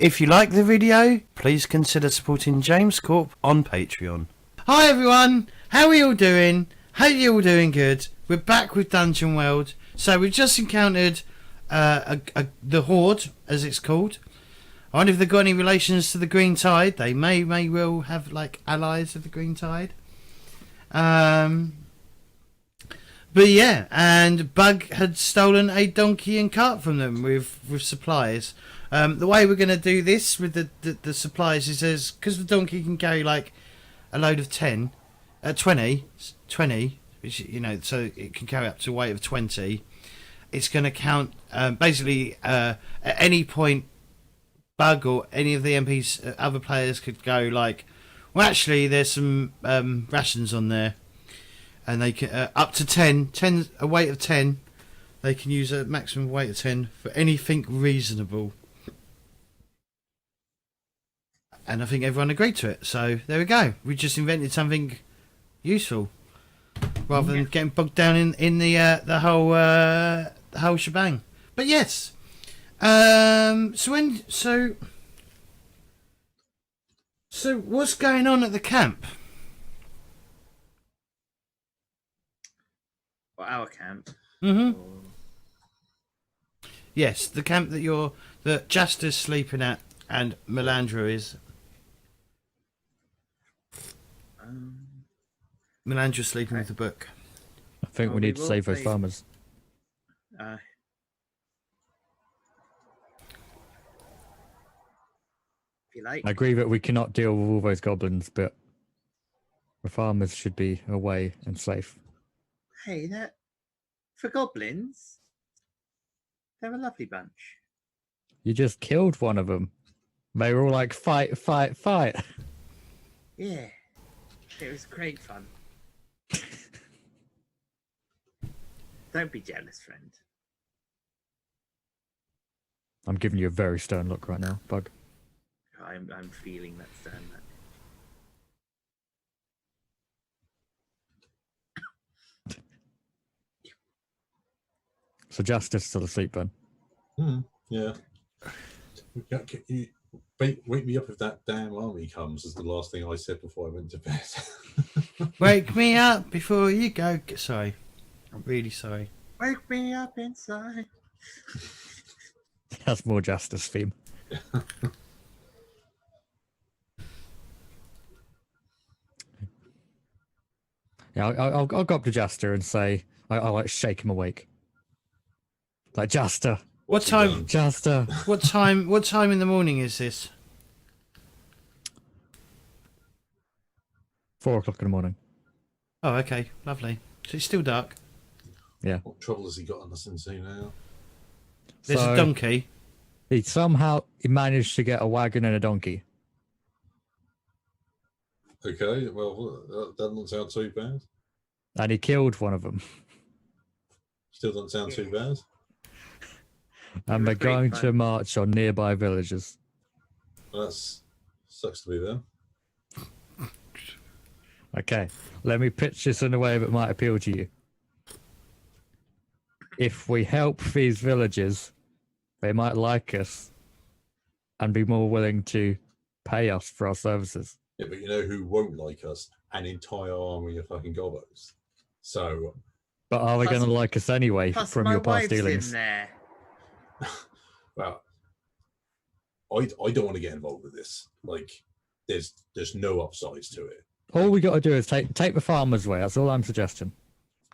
If you like the video, please consider supporting James Corp on Patreon. Hi everyone, how are you all doing? Hope you're all doing good. We're back with Dungeon World. So we've just encountered the Horde, as it's called. I wonder if they've got any relations to the Green Tide. They may well have like allies of the Green Tide. But yeah, and Bug had stolen a donkey and cart from them with supplies. The way we're going to do this with the supplies is because the donkey can carry like a load of 20, which, you know, so it can carry up to a weight of 20. It's going to count basically at any point. Bug or any of the MPs, other players could go like, well, actually, there's some rations on there. And they can up to 10, a weight of 10. They can use a maximum weight of 10 for anything reasonable. And I think everyone agreed to it. So there we go. We just invented something useful, rather than getting bogged down in the whole shebang. But yes. So what's going on at the camp? Well, our camp. Mm-hmm. Yes, the camp that Jastor's sleeping at and Melliandre is. Melliandre's sleeping with the book. I think we need to save those farmers. If you like. I agree that we cannot deal with all those goblins, but the farmers should be away and safe. Hey, for goblins, they're a lovely bunch. You just killed one of them. They were all like, fight, fight, fight. Yeah, it was great fun. Don't be jealous, friend. I'm giving you a very stern look right now, Bug. I'm feeling that stern look. So Justice still asleep then? Yeah. You wake me up if that damn army comes, is the last thing I said before I went to bed. Wake me up before you go. Sorry. I'm really sorry. Wake me up inside. That's more Justice theme. Yeah, I'll go up to Jastor and say, I'll like shake him awake. Like, Jastor. What time? Jastor. What time in the morning is this? 4 o'clock in the morning. Oh, okay, lovely. So it's still dark. Yeah. What trouble has he gotten us into now? There's a donkey. He managed to get a wagon and a donkey. Okay, well, that doesn't sound too bad. And he killed one of them. Still doesn't sound too bad. And they're going to march on nearby villages. Well, that sucks to be there. Okay, let me pitch this in a way that might appeal to you. If we help these villages, they might like us and be more willing to pay us for our services. Yeah, but you know who won't like us? An entire army of fucking gobos. So. But are they going to like us anyway from your past dealings? In there. Well, I don't want to get involved with this. Like, there's no upsides to it. All we got to do is take the farmers away. That's all I'm suggesting.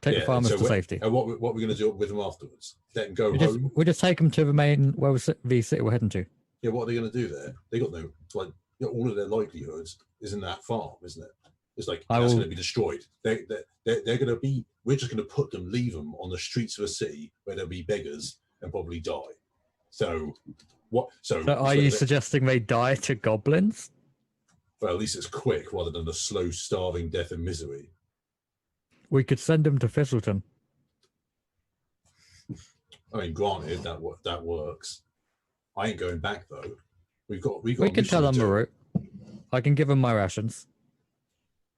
Take the farmers to safety. And what we're going to do with them afterwards? Let them go home? We just take them to the main the city we're heading to. Yeah, what are they going to do there? They got no, like, you know, all of their livelihoods is in that farm, isn't it? It's like, that's going to be destroyed. They're going to be, we're just going to leave them on the streets of a city where they'll be beggars and probably die. So, what? So are you suggesting they die to goblins? Well, at least it's quick rather than a slow, starving death and misery. We could send them to Thistleton. I mean, granted, that works. I ain't going back though. We can tell them the route. I can give them my rations.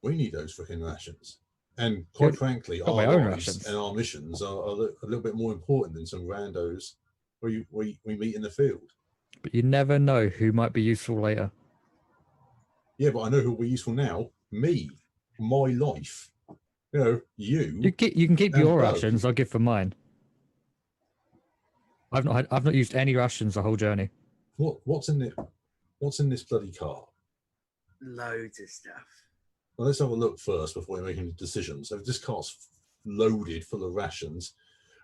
We need those freaking rations. And quite frankly, our own lives rations and our missions are a little bit more important than some randos we meet in the field. But you never know who might be useful later. Yeah, but I know who will be useful now. Me, my life. You know, You can keep and your Bug. rations. I'll give for mine. I've not used any rations the whole journey. What's in it? What's in this bloody car? Loads of stuff. Well, let's have a look first before we make any decisions. So this car's loaded full of rations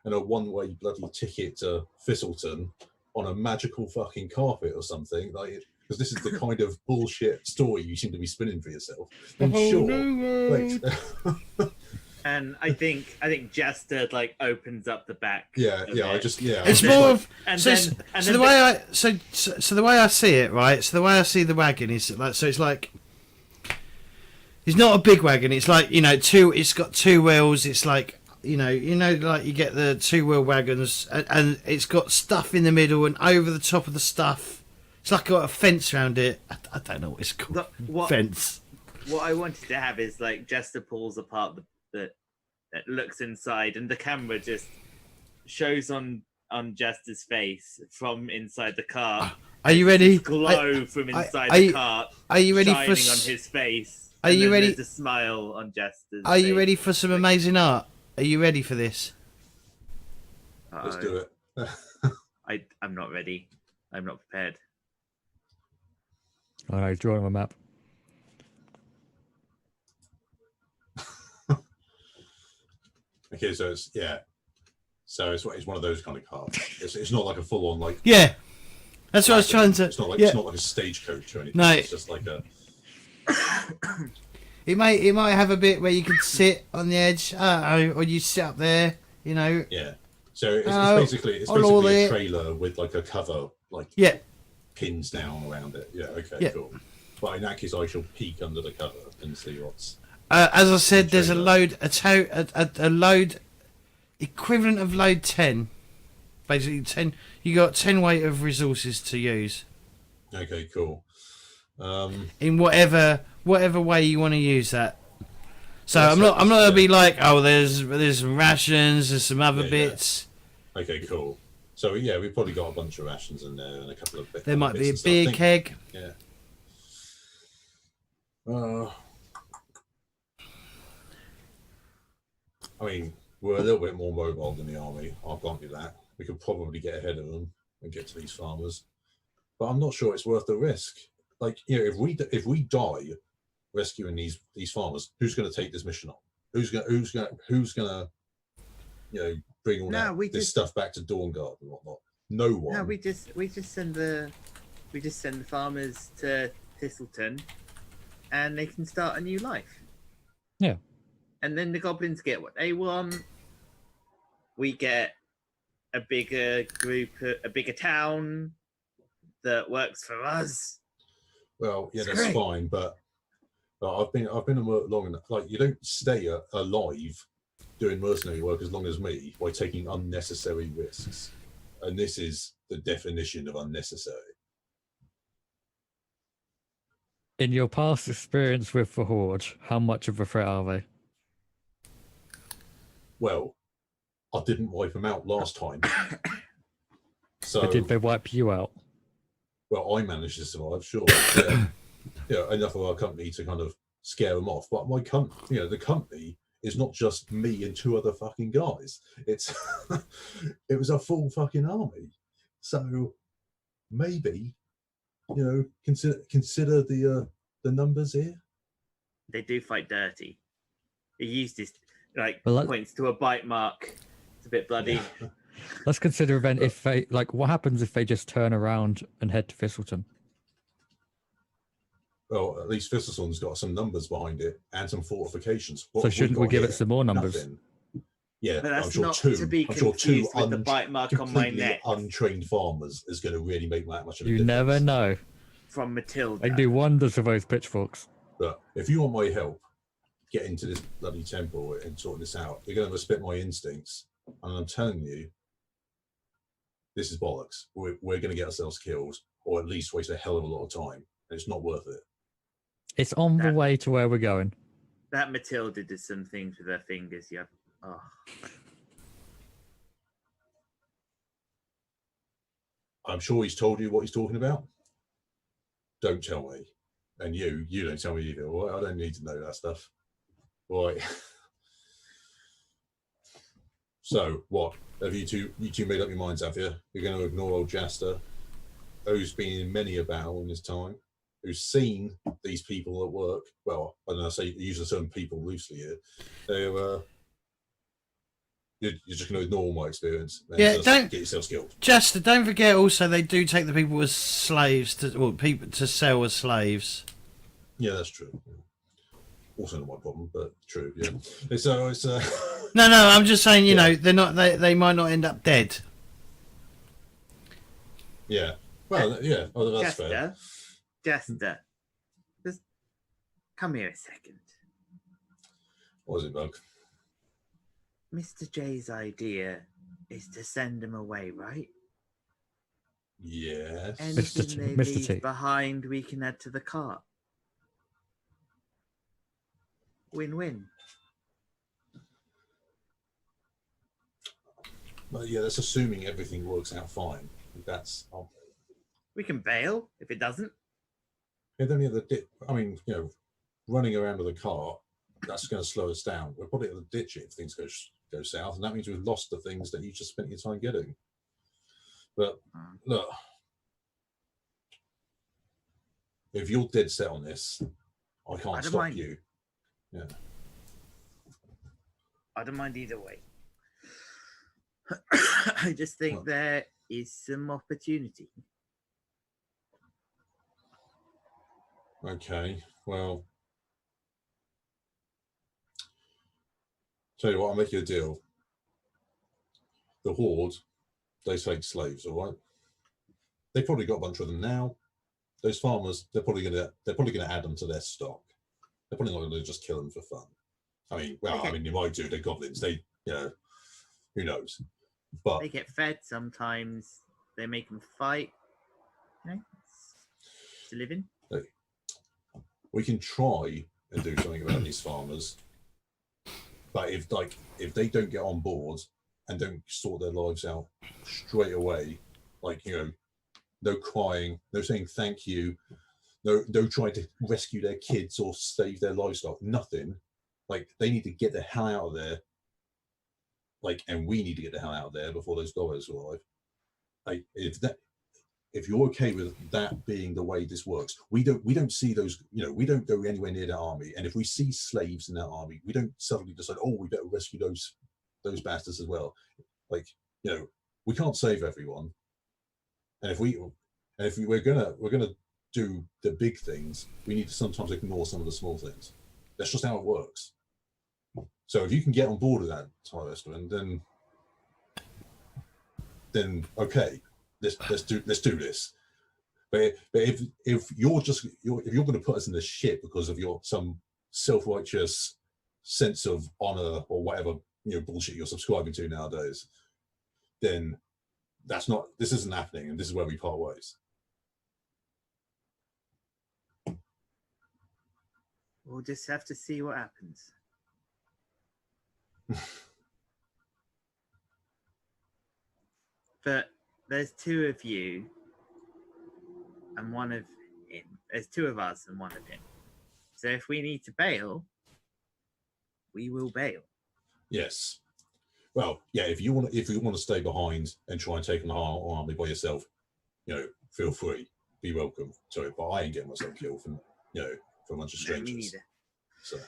and a one-way bloody ticket to Thistleton on a magical fucking carpet or something, like, because this is the kind of bullshit story you seem to be spinning for yourself. Then wait. And I think Jastor like opens up the back. Yeah. It's more of the way I see it, right? So the way I see the wagon is like, so it's like, it's not a big wagon. It's like, you know, it's got two wheels. It's like, you know, like you get the 2-wheel wagons, and it's got stuff in the middle and over the top of the stuff. It's like got a fence around it. I don't know what it's called. Fence. What I wanted to have is like Jastor pulls apart that looks inside, and the camera just shows on Jastor's face from inside the car. Are you ready? Glow from inside the car. Are you ready shining for on his face? Are you ready? There's a smile on Jastor's Are you ready for some amazing art? Are you ready for this? Let's do it. I'm not ready. I'm not prepared. All right, drawing a map. Okay, so it's one of those kind of cars. It's not like a full on like. Yeah, that's what I was trying to. It's not like a stagecoach or anything. No, it's just like a. It might have a bit where you could sit on the edge, or you sit up there, you know. Yeah. So it's basically a trailer with like a cover, like pins down around it. Yeah. Okay. Cool. But in that case, I shall peek under the cover and see what's. As I said, there's a load equivalent of load 10. Basically 10. You got 10 weight of resources to use. Okay. Cool. In whatever way you want to use that. So I'm not gonna be like, oh, there's some rations, there's some other bits. Yeah. Okay, cool. So we've probably got a bunch of rations in there and a couple of bits. There might be a beer keg. Yeah. I mean, we're a little bit more mobile than the army. I'll grant you that. We could probably get ahead of them and get to these farmers, but I'm not sure it's worth the risk. Like, you know, if we die rescuing these farmers, who's going to take this mission on? Who's going to you know, bring all this stuff back to Dawnguard and whatnot? No one. No, we just send the farmers to Thistleton, and they can start a new life. Yeah. And then the goblins get what they want. We get a bigger group, a bigger town that works for us. Well, yeah, that's fine, but I've been at work long enough. Like, you don't stay alive doing mercenary work as long as me by taking unnecessary risks, and this is the definition of unnecessary. In your past experience with the Horde, how much of a threat are they? Well, I didn't wipe them out last time. So But did they wipe you out? Well, I managed to survive, sure. Yeah, enough of our company to kind of scare them off. But my company, the company is not just me and 2 other fucking guys. It's it was a full fucking army. So maybe, consider the numbers here. They do fight dirty. He used his points to a bite mark. It's a bit bloody. Yeah. Let's consider then if they what happens if they just turn around and head to Thistleton? Well, at least Thistleton's got some numbers behind it and some fortifications. So shouldn't we give it some more numbers? Nothing. Yeah, but that's I'm sure not two. To be I'm sure confused two with the bite mark on my neck. Untrained farmers is going to really make that much of a You difference. never know. From Matilda. They do wonders with those pitchforks. But if you want my help, get into this bloody temple and sort this out. You're going to respect my instincts, and I'm telling you, this is bollocks. We're going to get ourselves killed, or at least waste a hell of a lot of time, and it's not worth it. It's on the way to where we're going. That Matilda did some things with her fingers. Yeah. Oh. I'm sure he's told you what he's talking about. Don't tell me. And you don't tell me either. All right? I don't need to know that stuff. All right. So, what? Have you two made up your minds, have you? You're going to ignore old Jastor, who's been in many a battle in his time, who's seen these people at work. Well, I don't know, I use the term people loosely here. You're just going to ignore my experience and don't get yourself skilled. Jastor, don't forget also they do take the people as slaves, people to sell as slaves. Yeah, that's true. Also not my problem, but true. Yeah. It's No, I'm just saying. You know, they're not. They might not end up dead. Yeah. Well, yeah. Oh, that's fair. Jastor, just come here a second. What is it, Bug? Mr. J's idea is to send them away, right? Yes. Anything they leave behind, we can add to the cart. Win-win. Well, yeah, that's assuming everything works out fine. That's. We can bail if it doesn't. If only I mean, you know, running around with a cart, that's going to slow us down. We're probably at the ditch if things go south, and that means we've lost the things that you just spent your time getting. But look, if you're dead set on this, I can't stop you. Yeah. I don't mind either way. I just think there is some opportunity. Okay, well, tell you what, I'll make you a deal. The Horde, they take slaves, all right? They've probably got a bunch of them now. Those farmers, they're probably gonna add them to their stock. They're probably not going to just kill them for fun. I mean, well, okay. I mean, you might do. They're goblins. They, you know, who knows? But they get fed sometimes. They make them fight. You know, it's a living. We can try and do something about these farmers, but if they don't get on board and don't sort their lives out straight away, like, you know, no crying, no saying thank you. No trying to rescue their kids or save their livestock. Nothing. Like, they need to get the hell out of there. Like, and we need to get the hell out of there before those goblins arrive. Like, if you're okay with that being the way this works, we don't see those. You know, we don't go anywhere near that army. And if we see slaves in that army, we don't suddenly decide, oh, we better rescue those bastards as well. Like, you know, we can't save everyone. And if we're gonna do the big things, we need to sometimes ignore some of the small things. That's just how it works. So if you can get on board with that, Tyler, then okay, let's do this. But if you're going to put us in the shit because of some self-righteous sense of honor or whatever, you know, bullshit you're subscribing to nowadays, then this isn't happening, and this is where we part ways. We'll just have to see what happens. But there's two of you and one of him. There's two of us and one of him. So if we need to bail, we will bail. Yes. Well, yeah. If you want to stay behind and try and take on the army by yourself, you know, feel free. Be welcome. Sorry, but I ain't getting myself killed from, you know, for a bunch of strangers. Me neither. So,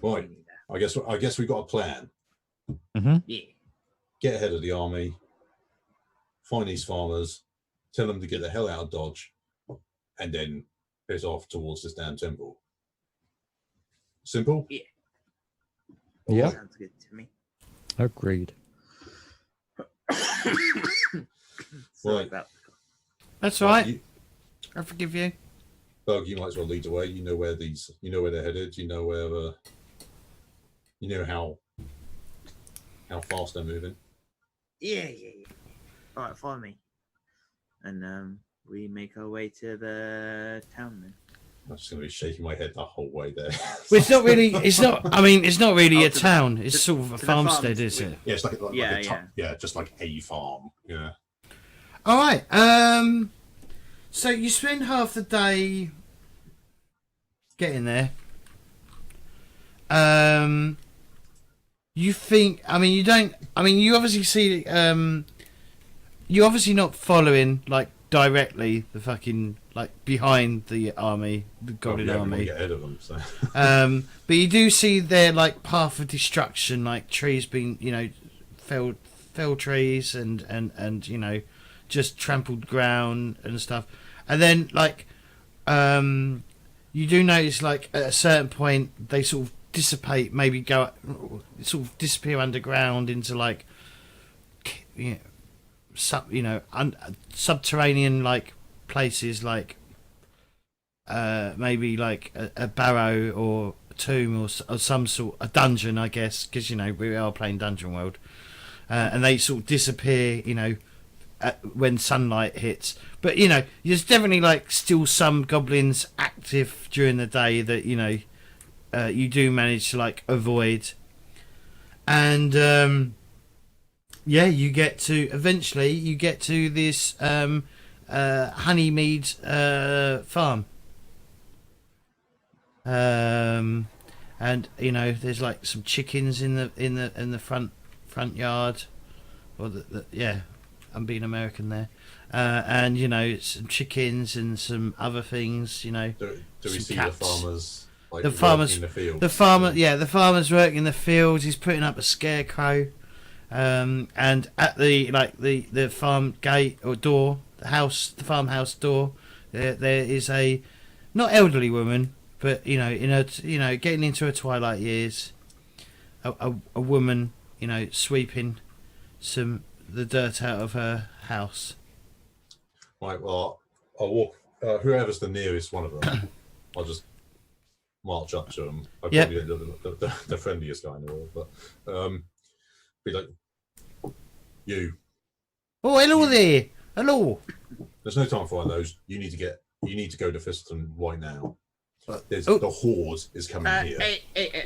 right. I guess we got a plan. Mm-hmm. Yeah. Get ahead of the army. Find these farmers. Tell them to get the hell out of Dodge, and then piss off towards this damn temple. Simple? Yeah. Yeah. Sounds good to me. Agreed. Sorry about that. That's all right. I forgive you. Bug, you might as well lead the way. You know where they're headed. You know where. You know how fast they're moving. Yeah. All right, follow me, and we make our way to the town then. I'm just going to be shaking my head the whole way there. Well, it's not really. It's not. I mean, it's not really a town. It's sort of a farmstead, is it? Yeah, it's like just like a farm. Yeah. All right. So you spend half the day getting there. You think? I mean, you don't. I mean, you obviously see. You're obviously not following like directly the fucking like behind the army, the Goblin army. Get ahead of them, so. But you do see their like path of destruction, like trees being, you know, felled trees and you know, just trampled ground and stuff. And then like, you do notice like at a certain point they sort of dissipate, maybe go sort of disappear underground into like, you know, subterranean like places, like maybe like a barrow or a tomb or some sort a dungeon, I guess, because you know we are playing Dungeon World, and they sort of disappear, you know, when sunlight hits. But you know, there's definitely like still some goblins active during the day that you know you do manage to like avoid, and yeah, you get to this Honeymead farm, and you know there's like some chickens in the front yard, or yeah, I'm being American there, and you know some chickens and some other things, you know. Do we see cats. the farmers? Like, The farmers in the field? The farmer's working in the fields. He's putting up a scarecrow. And at the farm gate or door, the farmhouse door, there is a not elderly woman, but you know, getting into her twilight years, a woman, you know, sweeping the dirt out of her house. Right. Well, I'll walk. Whoever's the nearest one of them, I'll just march up to them. I'm probably the friendliest guy in the world, but be like. You. Oh, hello there. Hello. There's no time for one of those. You need to go to Thistleton right now. The horde is coming here. Hey,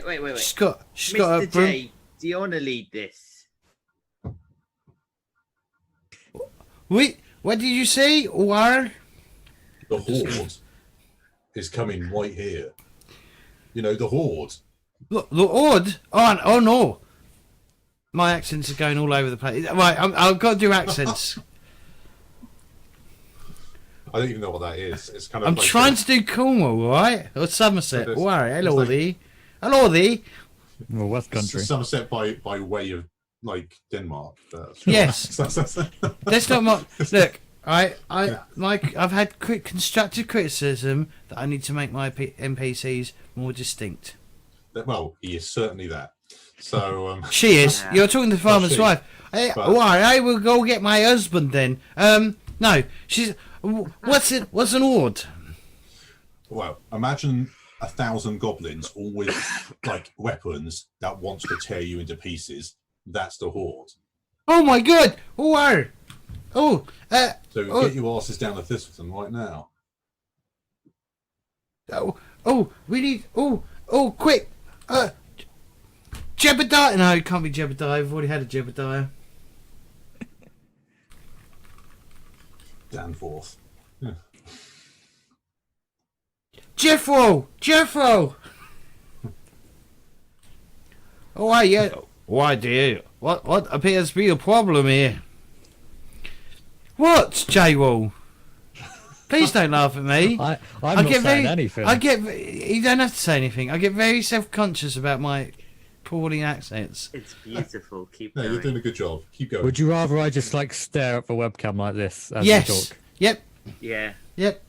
wait. She's got Mr. a broom. J, do you want to lead this? Wait, what did you say, War? The horde is coming right here. You know, the horde. The horde? Oh no. My accents are going all over the place. Right, I've got to do accents. I don't even know what that is. It's kind of. I'm like trying to do Cornwall, right? Or Somerset. It's- All right, hello it's like- there. Hello there. Well, West Country. Somerset by way of like Denmark. Yes. That's not my look. I've had constructive criticism that I need to make my NPCs more distinct. Well, he is certainly that. So She is. You're talking to the farmer's she? wife. But- Why? I will go get my husband then. No. She's. What's it? What's an horde? well, imagine 1,000 goblins, all with like weapons that wants to tear you into pieces. That's the horde. Oh my god! Oh, oh. So get your asses down to Thistleton right now. Oh, we need. Oh, quick! Jebediah. No, it can't be Jebediah. We've already had a Jebediah. Danforth. Yeah. Jeffro. Oh, yeah. Why, dear? What appears to be the problem here? What, J-Wall? Please don't laugh at me. I'm not saying anything. You don't have to say anything. I get very self-conscious about my appalling accents. It's beautiful. Keep No, going. you're doing a good job. Keep going. Would you rather I just like stare at the webcam like this as we Yes. talk? Yep. Yeah. Yep.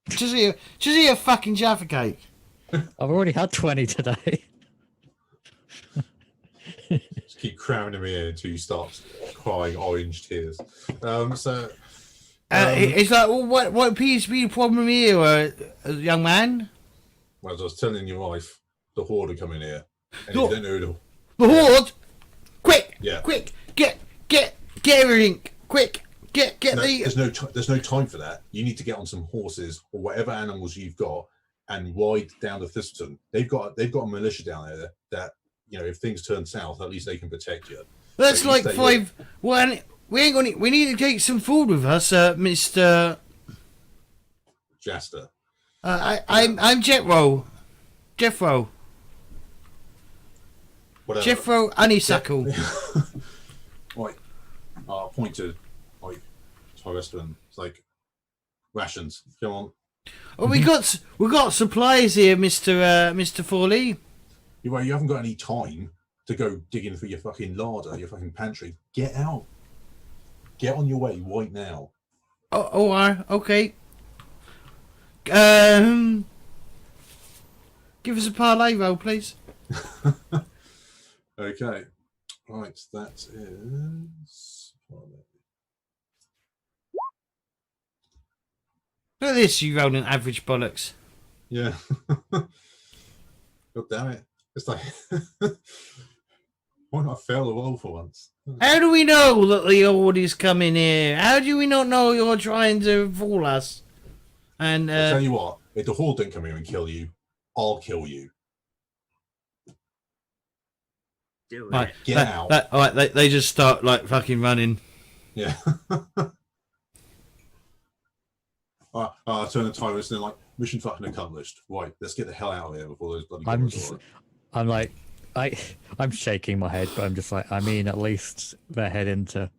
Just eat a fucking Jaffa cake. I've already had 20 today. Just keep cramming him in until you start crying orange tears. It's like, well, what appears to be the problem here, young man? Well, as I was telling your wife, the horde are coming here. And Look. you don't know The horde! Quick! Yeah. Quick! Get everything! Quick! Get there's no time for that. You need to get on some horses or whatever animals you've got and ride down to Thistleton. They've got a militia down there that, you know, if things turn south, at least they can protect you. That's So you like stay five. Well, we ain't gonna. We need to take some food with us, Mister. Jastor. I'm Jethro. Jethro. Whatever. Jethro Honeysuckle. Right. I'll point to like Tyrester and it's like rations. Come on. Oh, we got supplies here, Mister Fawley. You haven't got any time to go digging for your fucking larder, your fucking pantry. Get out. Get on your way right now. Okay. Give us a parlay roll, please. Okay. Right, that is. Look at this, you rolling average bollocks. Yeah. God damn it. It's like, why not fail the roll for once? How do we know that the Horde is coming here? How do we not know you're trying to fool us? And I'll tell you what, if the Horde don't come here and kill you, I'll kill you. Do it. right, Get out. all right, they just start like fucking running. Yeah. I turn the tyrants and they're like, mission fucking accomplished. Right, let's get the hell out of here before those bloody goblins arrive. I'm shaking my head, but I'm just like, I mean, at least they're heading to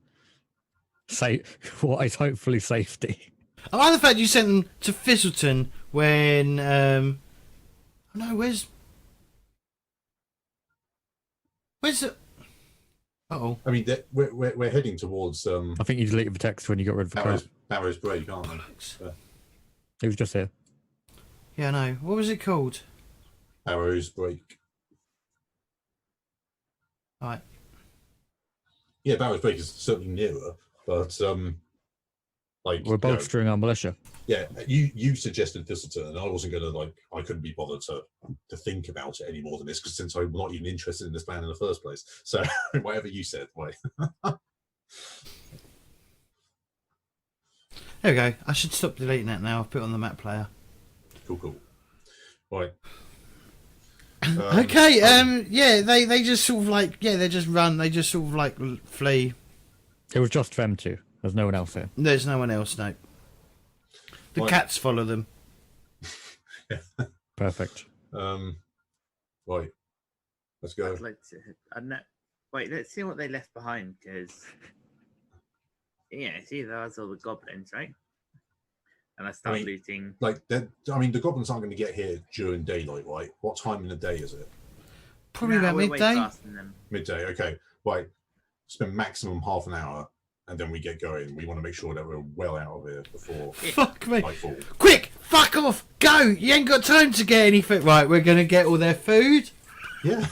what is hopefully safety. I like the fact you sent them to Fizzleton when no, where's the uh-oh. I mean, we're heading towards I think you deleted the text when you got rid of the crap. Barrow's Break, aren't we? It was just here. Yeah, I know. What was it called? Barrow's Break. Right. Yeah, Barrow's Break is certainly nearer, but like We're bolstering our militia. Yeah, you suggested Thistleton, and I wasn't gonna I couldn't be bothered to think about it any more than this, because since I'm not even interested in this plan in the first place. So whatever you said, wait. There we go. I should stop deleting that now. I've put it on the map player. Cool. Right. Okay. Yeah. They just sort of like they just run. They just sort of like flee. It was just them two. There's no one else here. There's no one else. No. The Right. cats follow them. Perfect. Right. Let's go. I'd like to. Wait, let's see what they left behind, because it's either us or the goblins, right? And I start looting. Like, I mean, the goblins aren't going to get here during daylight, right? What time in the day is it? Probably about we're way midday. faster than them. Midday. Okay. Right. Spend maximum half an hour, and then we get going. We want to make sure that we're well out of here before Fuck me. nightfall. Quick! Fuck off! Go! You ain't got time to get anything. Right, we're gonna get all their food. Yeah.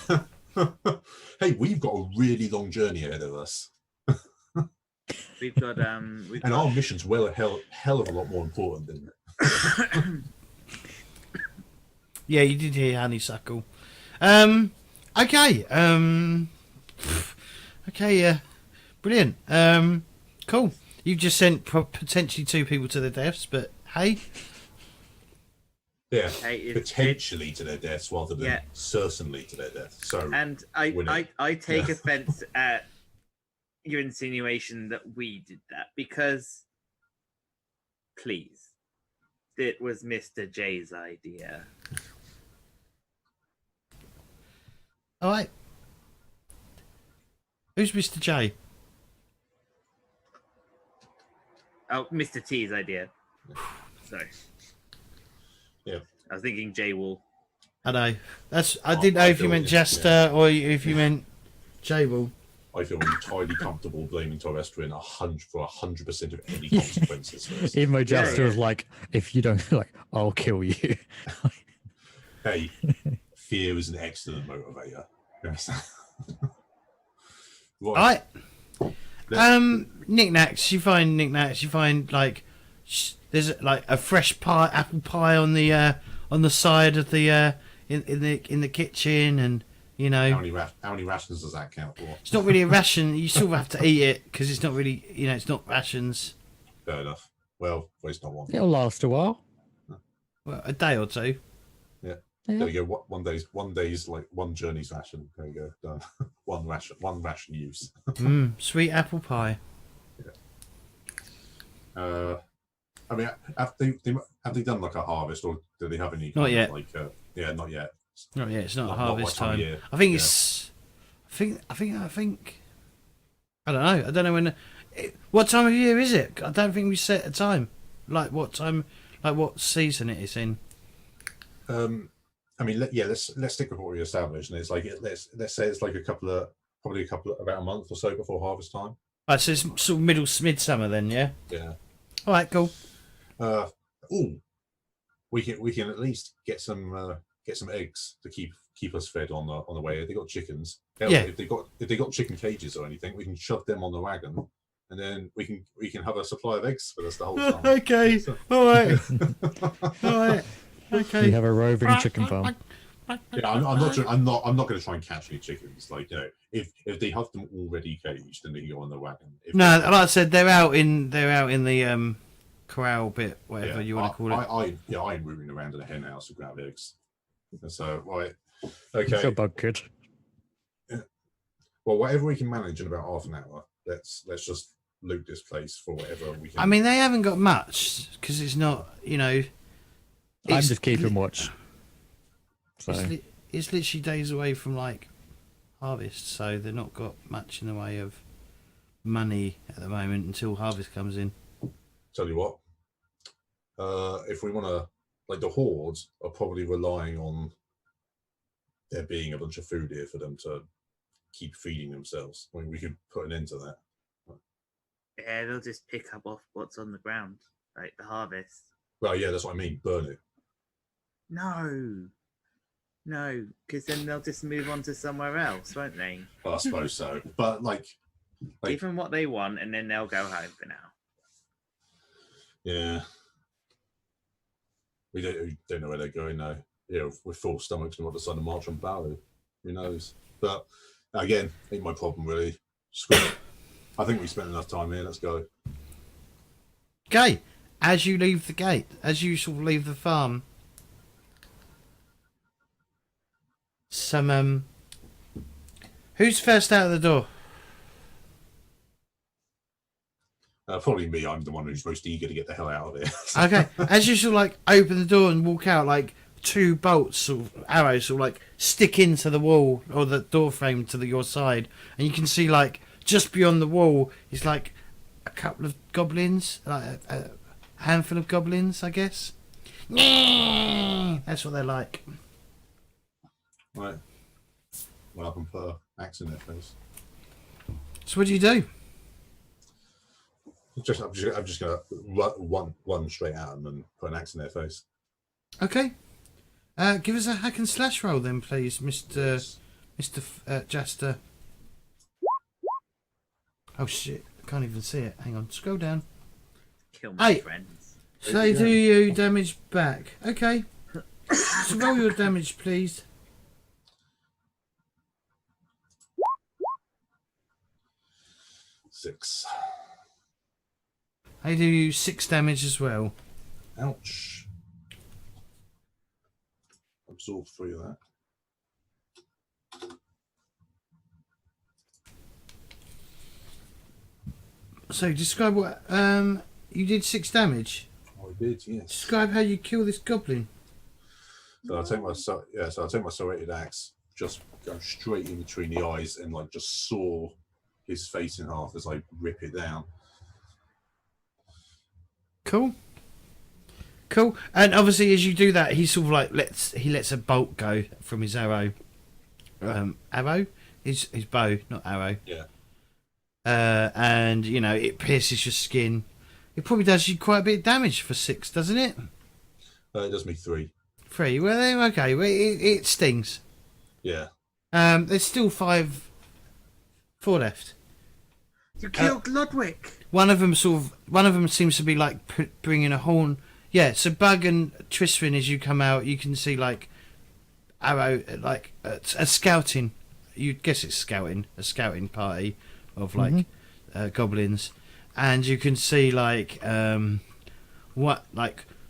Hey, we've got a really long journey ahead of us. We've got And our mission's a hell of a lot more important than Yeah, you did hear honeysuckle. Okay. Okay. Brilliant. Cool. You've just sent potentially 2 people to their deaths, but hey. Yeah, Hey, potentially to their deaths rather than certainly to their deaths. So, and I take offense at your insinuation that we did that, because please, it was Mr. J's idea. All right. Who's Mr. J? Oh, Mr. T's idea. Sorry. yeah, I was thinking J Wall. I know. I didn't know if you meant Jastor or if you meant J Wall. I feel entirely comfortable blaming Terrestrian 100% of any consequences for this. Even though Jastor was like, if you don't, I'll kill you. Hey, fear is an excellent motivator. Yes. Right. Knickknacks. You find knickknacks. You find there's a fresh apple pie on the side of the in the kitchen, and you know. How many rations does that count for? It's not really a ration. You sort of have to eat it because it's not really, it's not rations. Fair enough. Well, it's not one. It'll last a while. Well, a day or two. Yeah. There you go. One day's like one journey's ration. There you go. Done. one ration use. Sweet apple pie. I mean, have they done like a harvest, or do they have any? Not yet. Yeah, not yet. Not yet. It's not Not harvest what time of time. year. I think Yeah. it's. I think. I don't know. I don't know when. What time of year is it? I don't think we set a time. Like what time? Like what season it is in? I mean, let's stick with what we established, and it's like let's say it's like about a month or so before harvest time. Right, so it's sort of midsummer then, yeah. Yeah. All right, cool. We can at least get some eggs to keep us fed on the way. If they got chickens, Yeah. If they got chicken cages or anything, we can shove them on the wagon, and then we can have a supply of eggs for us the whole time. Okay. All right. All right. Okay. You have a roving chicken farm. Yeah, I'm not going to try and catch any chickens. Like, you know, if they have them already caged, then they can go on the wagon. No, like I said, they're out in the corral bit, whatever you want to call it. I'm moving around in a hen house to grab eggs. So right, okay. Good bug kid. Well, whatever we can manage in about half an hour, let's just loot this place for whatever we can. I mean, they haven't got much because it's not, you know. I'm just keeping watch. So It's literally days away from like harvest, so they've not got much in the way of money at the moment until harvest comes in. Tell you what, if we want to, like the hordes are probably relying on there being a bunch of food here for them to keep feeding themselves. I mean, we could put an end to that. Yeah, they'll just pick up off what's on the ground, like the harvest. Well, yeah, that's what I mean. Burn it. No, because then they'll just move on to somewhere else, won't they? Well, I suppose so. But like Give them what they want, and then they'll go home for now. Yeah. We don't know where they're going now. You know, with full stomachs and what decide to march on Barrow. Who knows? But again, ain't my problem really. Screw it. I think we spent enough time here. Let's go. Okay, as you leave the gate, as you sort of leave the farm, who's first out of the door? Probably me. I'm the one who's most eager to get the hell out of here. Okay, as you sort of like open the door and walk out, like two bolts or arrows sort of like stick into the wall or the door frame to your side, and you can see like just beyond the wall is like a couple of goblins, like a handful of goblins, I guess. That's what they're like. Right. Well, I can put an axe in their face. So what do you do? I'm just gonna run straight at them and put an axe in their face. Okay. Give us a hack and slash roll then, please, Mr. Jastor. Oh shit! I can't even see it. Hang on. Scroll down. Kill my Hey. friends. So they do you damage back. Okay. So roll your damage, please. 6. They do you 6 damage as well. Ouch. Absorb 3 of that. So describe what you did 6 damage. I did, yes. Describe how you kill this goblin. So I take my serrated axe, just go straight in between the eyes and like just saw his face in half as I rip it down. Cool. And obviously, as you do that, he sort of like lets a bolt go from his arrow. Arrow? His bow, not arrow. Yeah. And you know it pierces your skin. It probably does you quite a bit of damage for 6, doesn't it? It does me 3. 3. Well, then, okay. Well, it stings. Yeah. There's still 4 left. You killed Ludwig. One of them seems to be like bringing a horn. Yeah. So Bug and Tristan, as you come out, you can see like arrow, like a scouting. You'd guess it's a scouting party of like goblins, and you can see like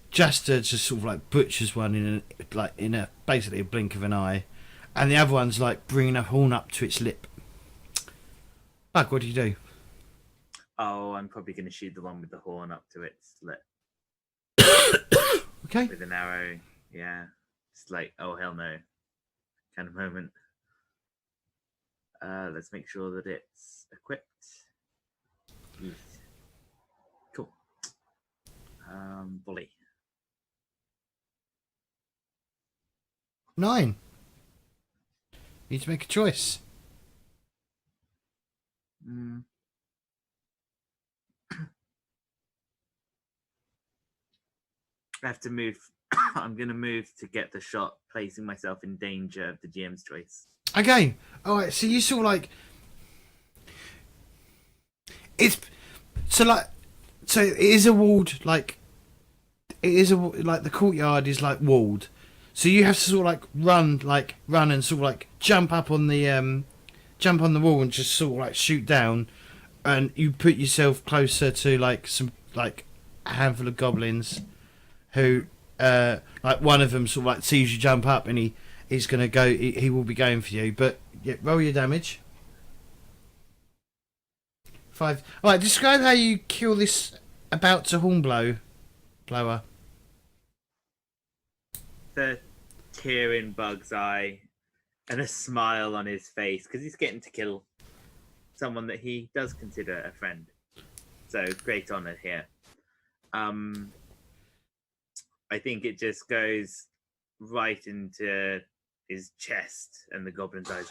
Jastor just sort of like butchers one in a basically a blink of an eye, and the other one's like bringing a horn up to its lip. Bug, what do you do? Oh, I'm probably going to shoot the one with the horn up to its slit Okay. with an arrow. Yeah. It's like, oh, hell no kind of moment. Let's make sure that it's equipped. Yes. Cool. Volley. 9. Need to make a choice. I have to move. I'm going to move to get the shot, placing myself in danger of the GM's choice. Okay. All right. So you sort of like it's so it is a walled like it is like the courtyard is like walled. So you have to sort of like run and sort of like jump on the wall and just sort of like shoot down, and you put yourself closer to like some like a handful of goblins who like one of them sort of like sees you jump up and he's gonna go. He will be going for you. But yeah, roll your damage. 5. All right. Describe how you kill this about to blower. The tear in Bug's eye and a smile on his face because he's getting to kill someone that he does consider a friend. So great honor here. I think it just goes right into his chest, and the goblin's eyes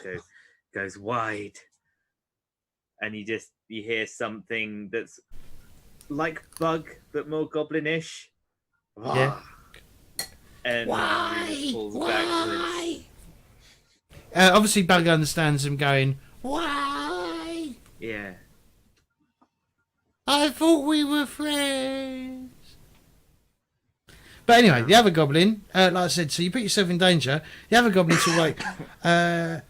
goes wide, and you hear something that's like Bug but more goblinish. Yeah. And he falls backwards. Obviously, Bug understands him going, why? Yeah. I thought we were friends. But anyway, the other goblin, like I said, so you put yourself in danger. The other goblin sort of like,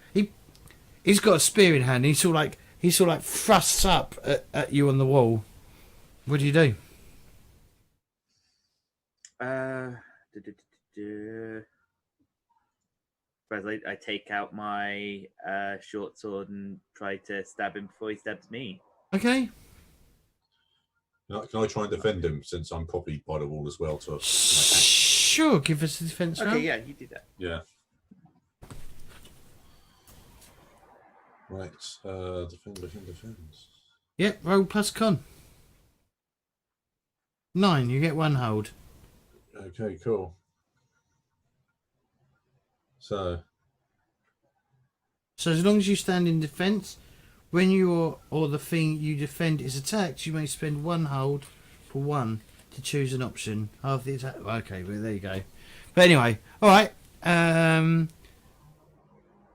he's got a spear in hand. And he sort of like thrusts up at you on the wall. What do you do? Whereas I take out my short sword and try to stab him before he stabs me. Okay. Can I try and defend him since I'm probably by the wall as well? Sure, give us a defense roll. Okay, yeah, you do that. Yeah. Right. Defend. Yep, roll plus con. 9, you get 1 hold. Okay, cool. So as long as you stand in defence, when the thing you defend is attacked, you may spend 1 hold for 1 to choose an option. Half the attack. Okay, well there you go. But anyway, all right.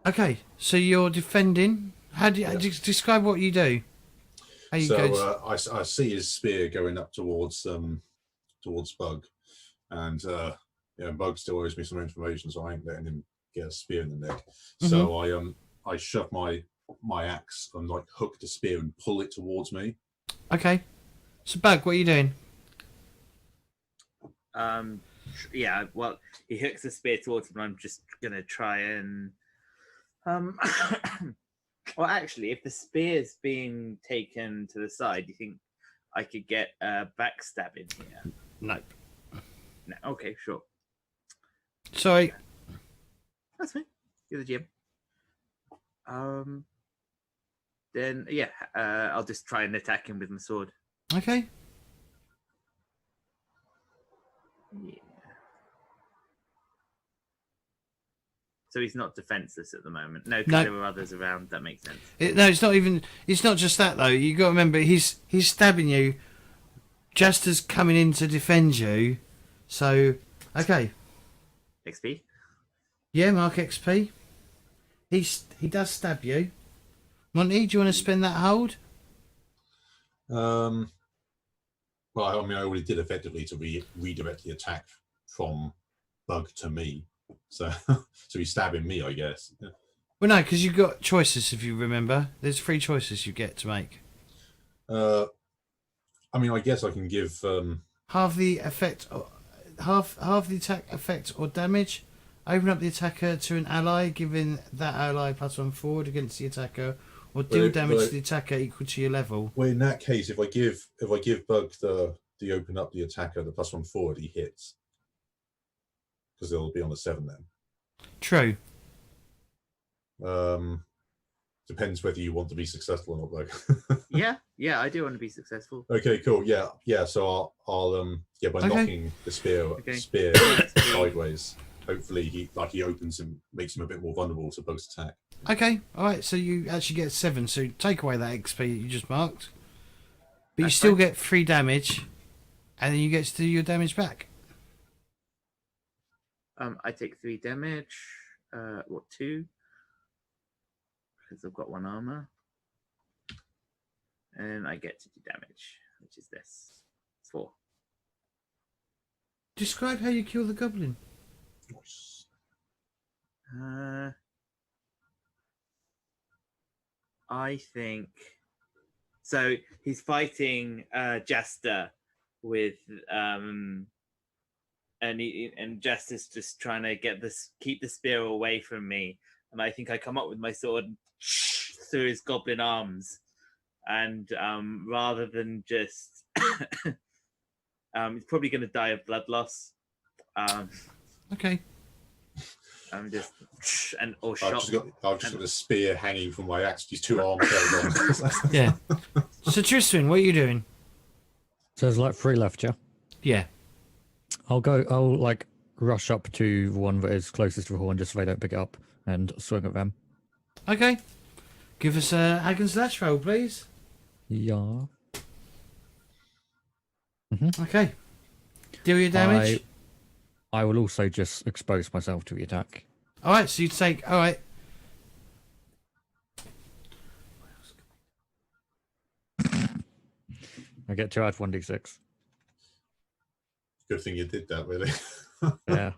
Okay, so you're defending. How do you describe what you do? How you go? I see his spear going up towards Bug, and Bug still owes me some information, so I ain't letting him get a spear in the neck. Mm-hmm. So I shove my axe and like hook the spear and pull it towards me. Okay. So Bug, what are you doing? Yeah, well, he hooks the spear towards him, and I'm just gonna try and well, actually, if the spear's being taken to the side, do you think I could get backstabbing here? No. No. Okay, sure. Sorry. That's fine. You're the GM. Then yeah, I'll just try and attack him with my sword. Okay. Yeah. So he's not defenseless at the moment. No, because there were others around. That makes sense. It's not even. It's not just that though. You got to remember, he's stabbing you. Jastor's coming in to defend you. So okay. XP. Yeah, mark XP. He does stab you. Monty, do you want to spend that hold? Well, I mean, I already did effectively to redirect the attack from Bug to me. So he's stabbing me, I guess. Yeah. Well, no, because you've got choices, if you remember. There's 3 choices you get to make. I mean, I guess I can give... half the effect... Half the attack effect or damage. Open up the attacker to an ally, giving that ally +1 forward against the attacker, or deal if damage I- to the attacker equal to your level. Well, in that case, if I give Bug the open up the attacker the +1 forward, he hits because they'll be on the 7 then. True. Depends whether you want to be successful or not, Bug. Yeah, I do want to be successful. Okay, cool. Yeah. So I'll by Okay. knocking the spear Okay. sideways, hopefully he opens him, makes him a bit more vulnerable to Bug's attack. Okay, alright, so you actually get 7, so take away that XP that you just marked. But you That's still fine. get 3 damage, and then you get to do your damage back. I take 3 damage. 2? Because I've got 1 armor. And I get to do damage, which is this. 4. Describe how you kill the goblin. Nice. I think so. He's fighting Jastor with and Jastor's just trying to keep the spear away from me, and I think I come up with my sword through his goblin arms, and rather than just he's probably going to die of blood loss. Okay. I'm just or I've shot. just got a spear hanging from my axe. These 2 arms held on. Yeah. So Tristan, what are you doing? So there's like 3 left, yeah? Yeah. I'll like rush up to the one that is closest to the horn just so they don't pick it up and swing at them. Okay. Give us a hack and slash roll, please. Yeah. Okay. Deal your damage. I will also just expose myself to the attack. Alright, so you take. Alright. I get to add 1d6. Good thing you did that, really. Yeah.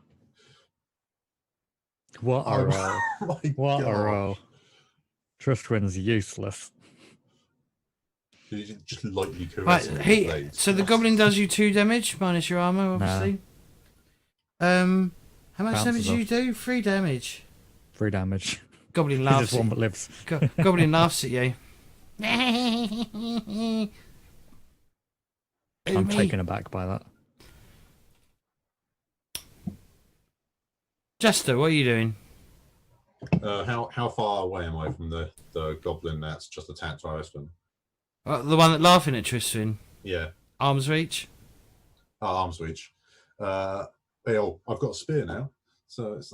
What a roll. My What a God. roll. Tristwin's useless. You just lightly Right, caressing the blades. so the goblin does you 2 damage minus your armor, obviously. How much Bounces damage do you off. do? 3 damage. 3 damage. Goblin He's laughs. just one that lives. Goblin laughs at you. I'm taken aback by that. Jastor, what are you doing? How far away am I from the goblin that's just attacked Irisman? The one that laughing at Tristan. Yeah. Arms reach. Arms reach. I've got a spear now, so it's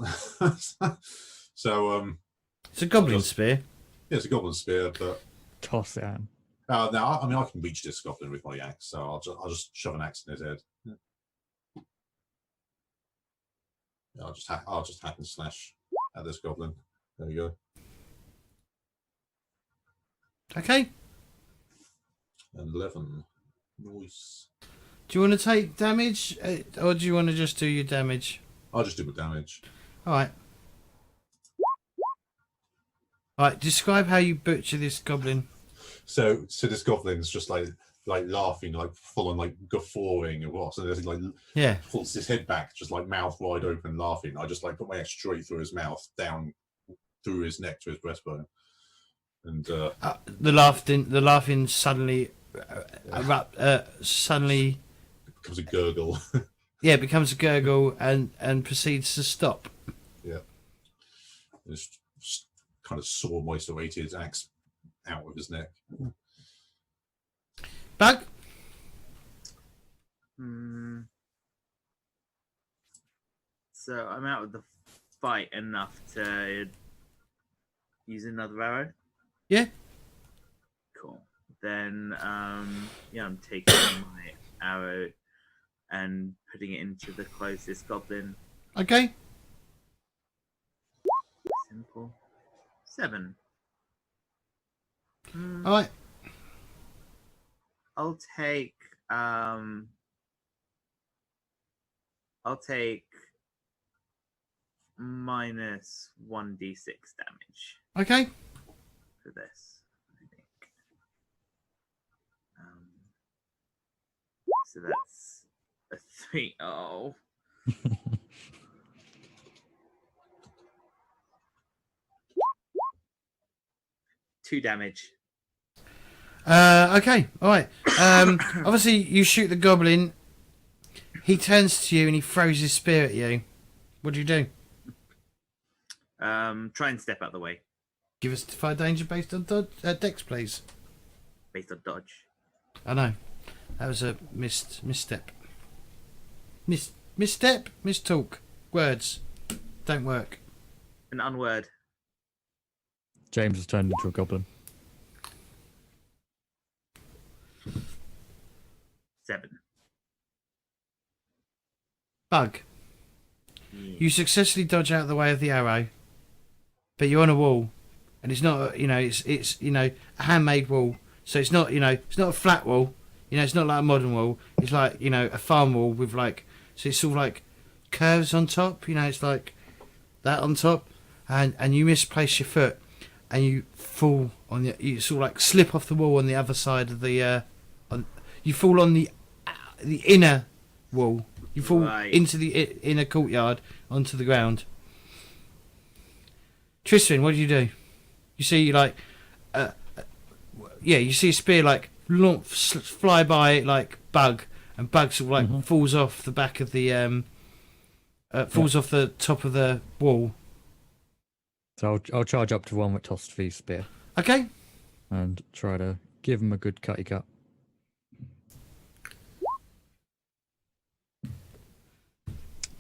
It's a goblin just- spear. yeah, it's a goblin spear, but Toss it at him. now I mean I can reach this goblin with my axe, so I'll just shove an axe in his head. Yeah. I'll just hack and slash at this goblin. There we go. Okay. And 11. Nice. Do you want to take damage, or do you want to just do your damage? I'll just do the damage. All right. All right. Describe how you butcher this goblin. So this goblin's just like laughing, like full on like guffawing and what. So there's like Yeah. pulls his head back, just like mouth wide open, laughing. I just like put my axe straight through his mouth, down through his neck to his breastbone, and The laughing suddenly, suddenly, becomes a gurgle. yeah, becomes a gurgle and proceeds to stop. Yeah, just kind of saw my serrated axe out of his neck. Bug. So I'm out of the fight enough to use another arrow. Yeah. Cool. Then I'm taking my arrow and putting it into the closest goblin. Okay. Simple. 7. All right. I'll take minus 1d6 damage Okay. for this, I think. So that's a 3. Oh. 2 damage. Okay, all right. Obviously, you shoot the goblin. He turns to you and he throws his spear at you. What do you do? Try and step out of the way. Give us defy danger based on dex, please. Based on dodge. I know. That was a misstep. Misstep? Mistalk. Words. Don't work. An unword. James has turned into a goblin. 7. Bug. Yeah. You successfully dodge out of the way of the arrow, but you're on a wall, and it's not, it's a handmade wall. So it's not, it's not a flat wall. It's not like a modern wall. It's like, a farm wall with so it's sort of like curves on top. It's like that on top, and you misplace your foot, and you fall on you sort of like slip off the wall on the other side of the, you fall on the inner wall. You fall into the inner courtyard onto the ground. Tristan, what do? You see you see a spear fly by Bug, and Bug sort of falls off the back of the falls off the top of the wall. So I'll charge up to one with tossed V spear. Okay. And try to give him a good cutty cut.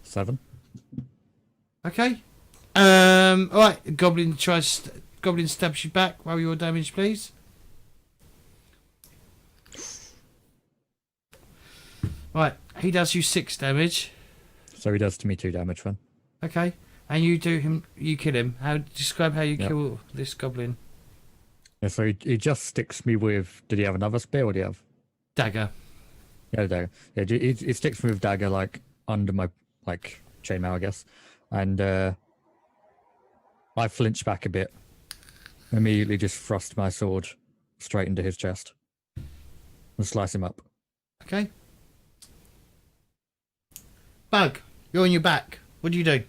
7. Okay. All right. Goblin stabs you back. Roll your damage, please. Right. He does you 6 damage. So he does to me 2 damage then. Okay. And you kill him. Describe how you kill this goblin. Yeah, so he just sticks me with. Did he have another spear? Or did he have dagger? Yeah, dagger. Yeah, he sticks me with dagger under my chainmail, I guess, and I flinch back a bit. Immediately, just thrust my sword straight into his chest and slice him up. Okay. Bug, you're on your back. What do you do?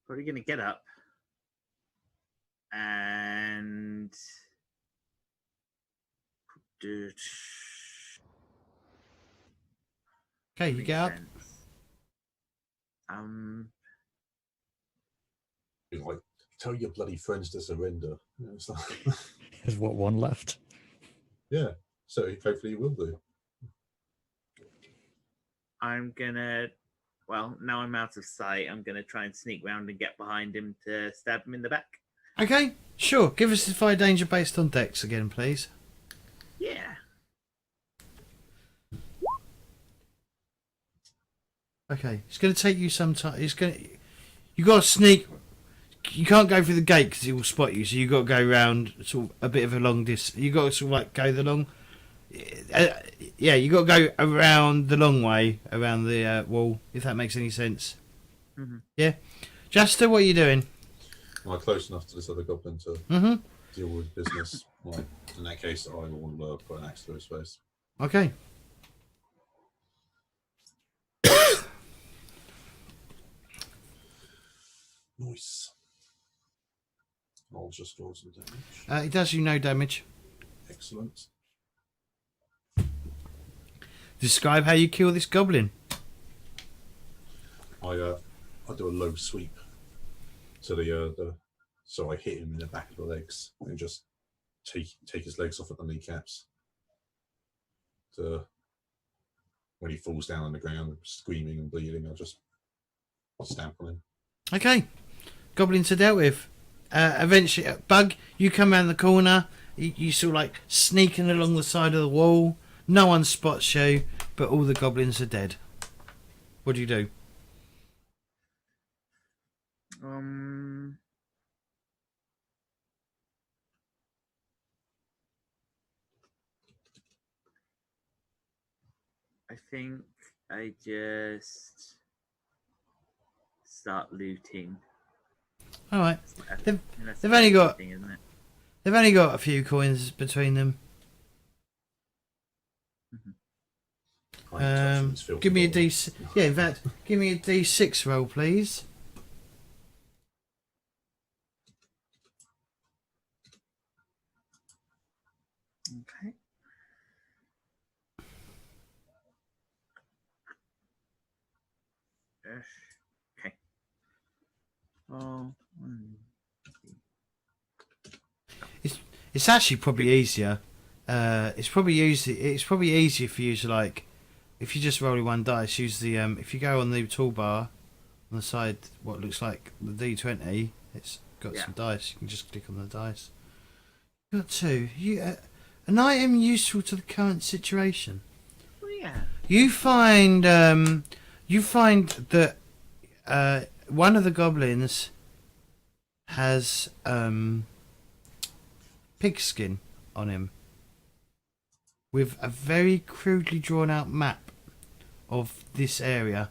Probably gonna get up and Okay, you get up. You're like, tell your bloody friends to surrender. It's like, There's one left. yeah, so hopefully you will do. I'm gonna, now I'm out of sight. I'm gonna try and sneak round and get behind him to stab him in the back. Okay, sure. Give us defy danger based on dex again, please. Yeah. Okay, it's going to take you some time. You got to sneak. You can't go through the gate because he will spot you. So you got to go around sort of a bit of a long distance. You got to sort of go the long. Yeah, you got to go around the long way around the wall. If that makes any sense. Mm-hmm. Yeah, Jastor, what are you doing? Am I close enough to this other goblin to deal with business? Well, in that case, I will put an axe to his face. Okay. Nice. I'll just roll some damage. It does you no damage. Excellent. Describe how you kill this goblin. I do a low sweep to the so I hit him in the back of the legs and just take his legs off at the kneecaps. When he falls down on the ground, screaming and bleeding, I'll just stamp on him. Okay. Goblins are dealt with. Eventually, Bug, you come around the corner. You sort of sneaking along the side of the wall. No one spots you, but all the goblins are dead. What do you do? I think I just start looting. All right. They've They've only got thing, isn't it? They've only got a few coins between them. Give me a D. Yeah, in fact, give me a D6 roll, please. Okay. Okay. Oh. It's actually probably easier. It's probably easier for you to like, if you just roll one dice. Use the if you go on the toolbar on the side, what looks like the D20. It's got some dice. You can just click on the dice. You got two. An item useful to the current situation. Oh yeah. You find that one of the goblins has pigskin on him with a very crudely drawn out map of this area.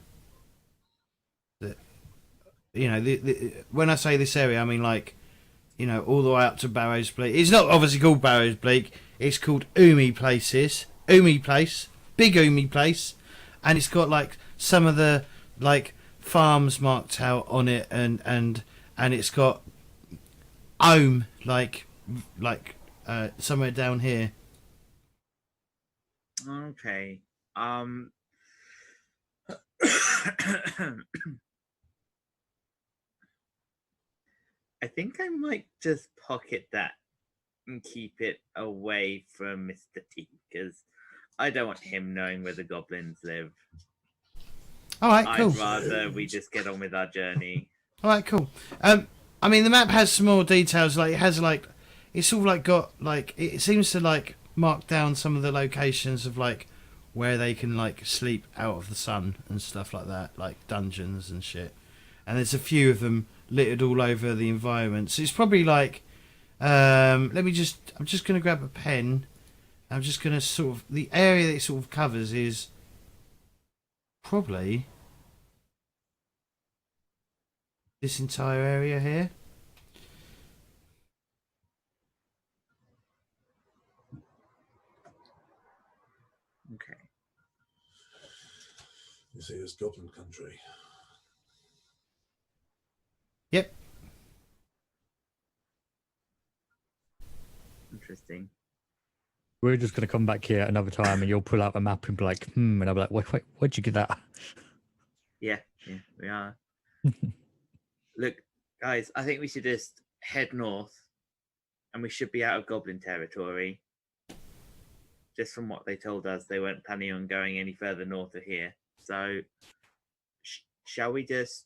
That, you know, when I say this area, I mean like, you know, all the way up to Barrows Bleak. It's not obviously called Barrows Bleak. It's called Umi Place, Big Umi Place, and it's got like some of the like farms marked out on it, and it's got Ohm like somewhere down here. Okay. I think I might just pocket that and keep it away from Mr. T, because I don't want him knowing where the goblins live. All right, cool. I'd rather we just get on with our journey. All right, cool. I mean, the map has some more details. Like, it has like, it's all like got like, it seems to like mark down some of the locations of like where they can like sleep out of the sun and stuff like that, like dungeons and shit. And there's a few of them littered all over the environment. So it's probably like, I'm just gonna grab a pen. I'm just gonna sort of, the area that it sort of covers is probably this entire area here. Okay. You see, it's Goblin Country. Yep. Interesting. We're just going to come back here another time and you'll pull out a map and be like, and I'll be like, wait, where'd you get that? Yeah, we are. Look, guys, I think we should just head north and we should be out of Goblin territory. Just from what they told us, they weren't planning on going any further north of here. So, shall we just...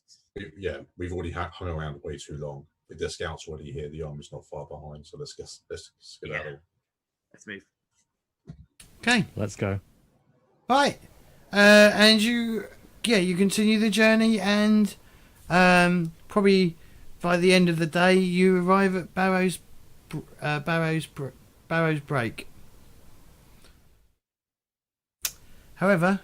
Yeah, we've already hung around way too long. If the scouts already here, the army's not far behind, so let's skedaddle. Let's move. Okay. Let's go. Right. And you continue the journey, and probably by the end of the day, you arrive at Barrows Break. However,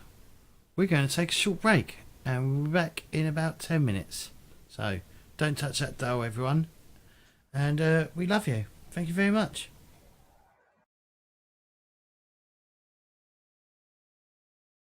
we're going to take a short break, and we'll be back in about 10 minutes. So don't touch that dial, everyone. And we love you. Thank you very much.